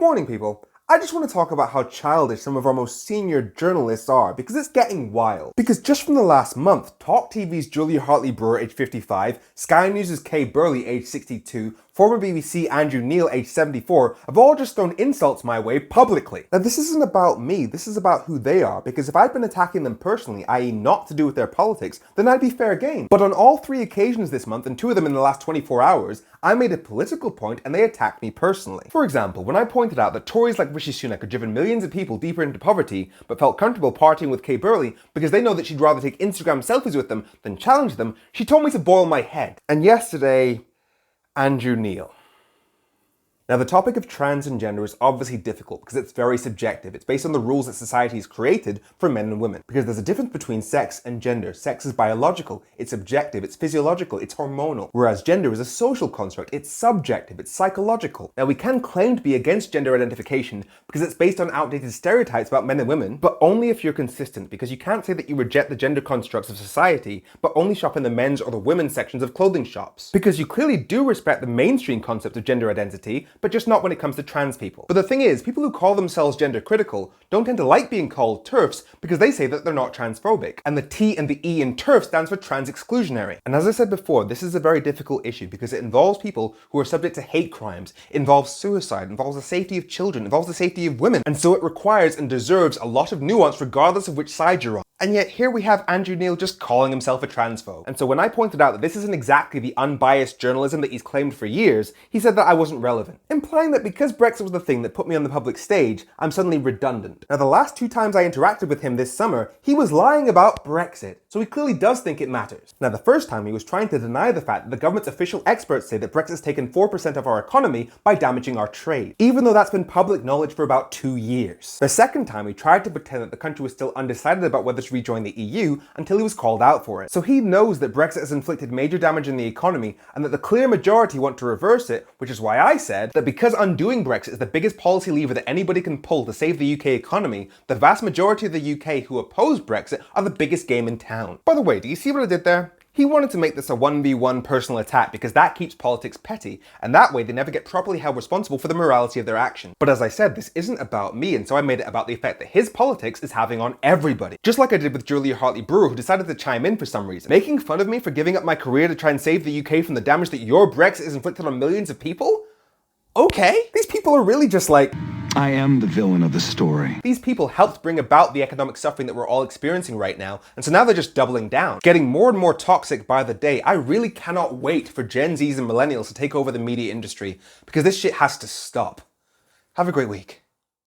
Morning, people. I just want to talk about how childish some of our most senior journalists are, because it's getting wild. Because just from the last month, Talk TV's Julia Hartley-Brewer, age 55, Sky News' Kay Burley, age 62, former BBC Andrew Neil, age 74, have all just thrown insults my way publicly. Now, this isn't about me, this is about who they are, because if I'd been attacking them personally, i.e. not to do with their politics, then I'd be fair game. But on all three occasions this month, and two of them in the last 24 hours, I made a political point and they attacked me personally. For example, when I pointed out that Tories like Rishi Sunak had driven millions of people deeper into poverty, but felt comfortable partying with Kay Burley because they know that she'd rather take Instagram selfies with them than challenge them, she told me to boil my head. And yesterday, Andrew Neil. Now, the topic of trans and gender is obviously difficult because it's very subjective. It's based on the rules that society has created for men and women. Because there's a difference between sex and gender. Sex is biological, it's objective, it's physiological, it's hormonal. Whereas gender is a social construct, it's subjective, it's psychological. Now, we can claim to be against gender identification because it's based on outdated stereotypes about men and women, but only if you're consistent, because you can't say that you reject the gender constructs of society, but only shop in the men's or the women's sections of clothing shops. Because you clearly do respect the mainstream concept of gender identity, but just not when it comes to trans people. But the thing is, people who call themselves gender critical don't tend to like being called TERFs because they say that they're not transphobic. And the T and the E in TERF stands for trans exclusionary. And as I said before, this is a very difficult issue because it involves people who are subject to hate crimes, involves suicide, involves the safety of children, involves the safety of women. And so it requires and deserves a lot of nuance regardless of which side you're on. And yet here we have Andrew Neil just calling himself a transphobe. And so when I pointed out that this isn't exactly the unbiased journalism that he's claimed for years, he said that I wasn't relevant, implying that because Brexit was the thing that put me on the public stage, I'm suddenly redundant. Now, the last two times I interacted with him this summer, he was lying about Brexit, so he clearly does think it matters. Now, the first time he was trying to deny the fact that the government's official experts say that Brexit's taken 4% of our economy by damaging our trade, even though that's been public knowledge for about 2 years. The second time he tried to pretend that the country was still undecided about whether to rejoin the EU until he was called out for it. So he knows that Brexit has inflicted major damage in the economy and that the clear majority want to reverse it, which is why I said that because undoing Brexit is the biggest policy lever that anybody can pull to save the UK economy, the vast majority of the UK who oppose Brexit are the biggest game in town. By the way, do you see what I did there? He wanted to make this a 1v1 personal attack because that keeps politics petty, and that way they never get properly held responsible for the morality of their action. But as I said, this isn't about me, and so I made it about the effect that his politics is having on everybody. Just like I did with Julia Hartley-Brewer, who decided to chime in for some reason, making fun of me for giving up my career to try and save the UK from the damage that your Brexit has inflicted on millions of people? Okay, these people are really just like, I am the villain of the story. These people helped bring about the economic suffering that we're all experiencing right now, and so now they're just doubling down, getting more and more toxic by the day. I really cannot wait for Gen Zs and millennials to take over the media industry, because this shit has to stop. Have a great week.